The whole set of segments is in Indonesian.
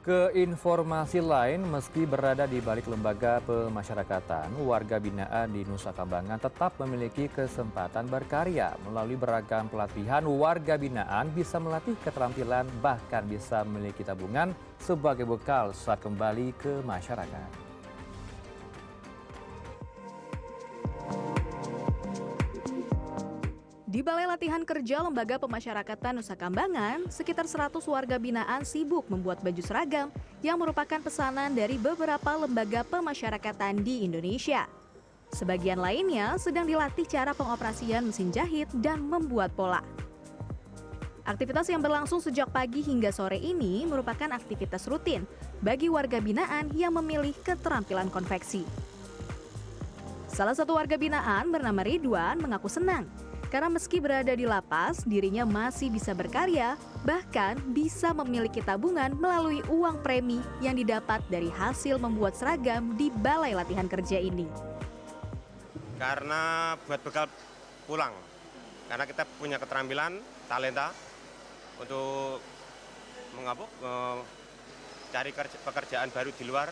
Ke informasi lain, meski berada di balik lembaga pemasyarakatan, warga binaan di Nusa Kambangan tetap memiliki kesempatan berkarya. Melalui beragam pelatihan, warga binaan bisa melatih keterampilan bahkan bisa memiliki tabungan sebagai bekal saat kembali ke masyarakat. Di Balai Latihan Kerja Lembaga Pemasyarakatan Nusa Kambangan, sekitar 100 warga binaan sibuk membuat baju seragam yang merupakan pesanan dari beberapa lembaga pemasyarakatan di Indonesia. Sebagian lainnya sedang dilatih cara pengoperasian mesin jahit dan membuat pola. Aktivitas yang berlangsung sejak pagi hingga sore ini merupakan aktivitas rutin bagi warga binaan yang memilih keterampilan konveksi. Salah satu warga binaan bernama Ridwan mengaku senang karena meski berada di lapas, dirinya masih bisa berkarya, bahkan bisa memiliki tabungan melalui uang premi yang didapat dari hasil membuat seragam di Balai Latihan Kerja ini. Karena buat bekal pulang, karena kita punya keterampilan, talenta untuk cari pekerjaan baru di luar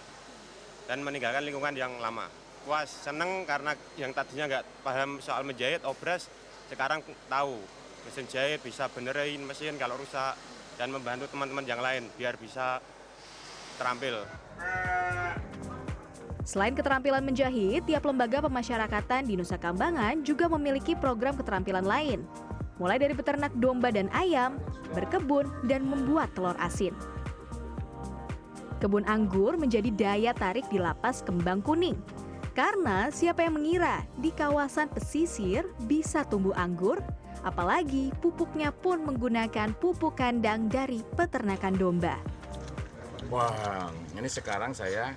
dan meninggalkan lingkungan yang lama. Puas, seneng karena yang tadinya nggak paham soal menjahit, obras, sekarang tahu mesin jahit, bisa benerin mesin kalau rusak dan membantu teman-teman yang lain biar bisa terampil. Selain keterampilan menjahit, tiap lembaga pemasyarakatan di Nusa Kambangan juga memiliki program keterampilan lain. Mulai dari beternak domba dan ayam, berkebun, dan membuat telur asin. Kebun anggur menjadi daya tarik di Lapas Kembang Kuning. Karena siapa yang mengira di kawasan pesisir bisa tumbuh anggur, apalagi pupuknya pun menggunakan pupuk kandang dari peternakan domba. Wah, ini sekarang saya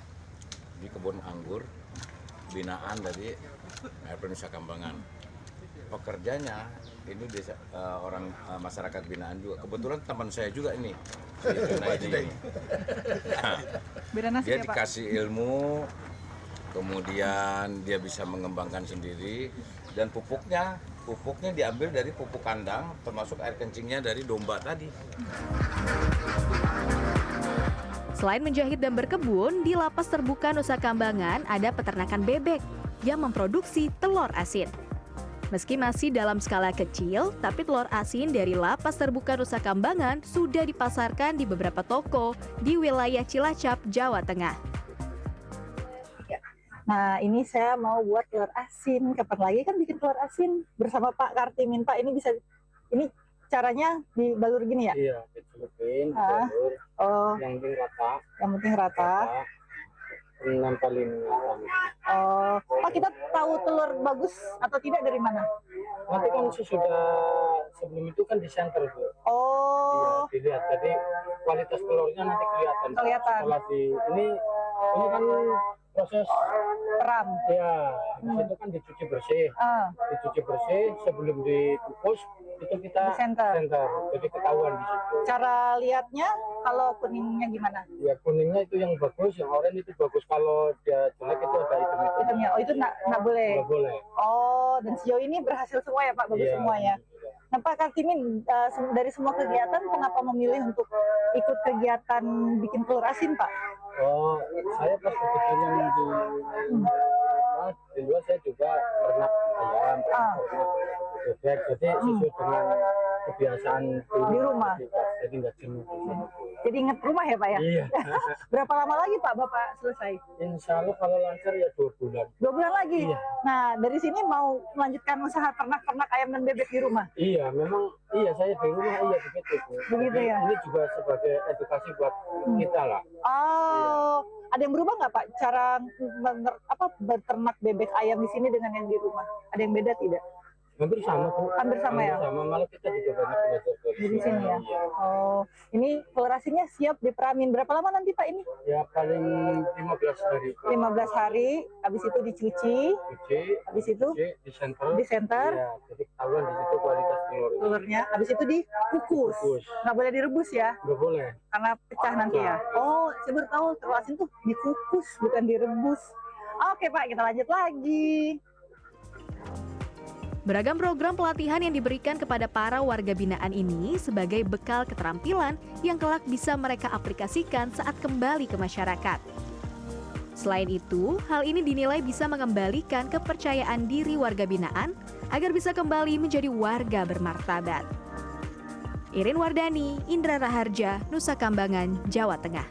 di kebun anggur binaan dari RP Nusa Kambangan. Pekerjanya ini desa, orang masyarakat binaan juga. Kebetulan teman saya juga ini. Dia dikasih ilmu, kemudian dia bisa mengembangkan sendiri, dan pupuknya diambil dari pupuk kandang, termasuk air kencingnya dari domba tadi. Selain menjahit dan berkebun, di Lapas Terbuka Nusa Kambangan ada peternakan bebek yang memproduksi telur asin. Meski masih dalam skala kecil, tapi telur asin dari Lapas Terbuka Nusa Kambangan sudah dipasarkan di beberapa toko di wilayah Cilacap, Jawa Tengah. Nah, ini saya mau buat telur asin. Kapan lagi kan bikin telur asin bersama Pak Kartimin. Pak, ini caranya dibalur gini ya? Iya, dicelupin, balur. Oh, Yang penting rata. yang penting rata. Nempelin. Oh, Pak, kita tahu telur bagus atau tidak dari mana? Nanti kan sebelum itu kan di center Bu. Oh, Iya, dilihat. Jadi kualitas telurnya nanti kelihatan. Kelihatan. Setelah ini kan proses peram. ya, itu kan dicuci bersih. Dicuci bersih sebelum dikukus itu kita Di center. Jadi ketahuan di situ. Cara lihatnya kalau kuningnya gimana? Ya kuningnya itu yang bagus, yang oranye itu bagus. Kalau dia jelek itu ada hitam-hitam. Hitamnya, oh itu nggak boleh. Nggak boleh. Oh, dan sejauh ini berhasil semua ya Pak, bagus Iya, semua ya. Nah Pak Kartimin, dari semua kegiatan, kenapa memilih untuk ikut kegiatan bikin telur asin Pak? Oh, saya pas kebetulan di luar saya juga ternak ayam, ternak bebek, jadi sesuai dengan kebiasaan Di rumah. jadi nggak jenuh. Jadi inget rumah ya Pak ya? Iya. Berapa lama lagi Pak Bapak selesai? Insya Allah kalau lancar ya 2 bulan. 2 bulan lagi? Iya. Nah dari sini mau melanjutkan usaha ternak ayam dan bebek di rumah? Iya, memang saya di rumah begitu. Bu. Begitu Jadi, ya? Ini juga sebagai edukasi buat kita lah. Oh, ada yang berubah nggak Pak cara beternak bebek ayam di sini dengan yang di rumah? Ada yang beda tidak? Hampir sama Bu. Hampir sama ya? Sama, malah kita juga banyak belajar Di sini ya? Iya. Oh, ini telur asinnya siap diperamin. Berapa lama nanti Pak ini? Ya paling 15 hari. 15 hari, habis itu dicuci, Cuci, habis itu di center. di center, Ya, jadi ketahuan di situ kualitas telur. telurnya, habis itu dikukus. Dikukus. Nggak boleh direbus ya, Nggak boleh. karena pecah nanti ya. Oh, saya baru tahu telur asin tuh dikukus, bukan direbus. Oke Pak, kita lanjut lagi. Beragam program pelatihan yang diberikan kepada para warga binaan ini sebagai bekal keterampilan yang kelak bisa mereka aplikasikan saat kembali ke masyarakat. Selain itu, hal ini dinilai bisa mengembalikan kepercayaan diri warga binaan agar bisa kembali menjadi warga bermartabat. Irin Wardani, Indra Raharja, Nusa Kambangan, Jawa Tengah.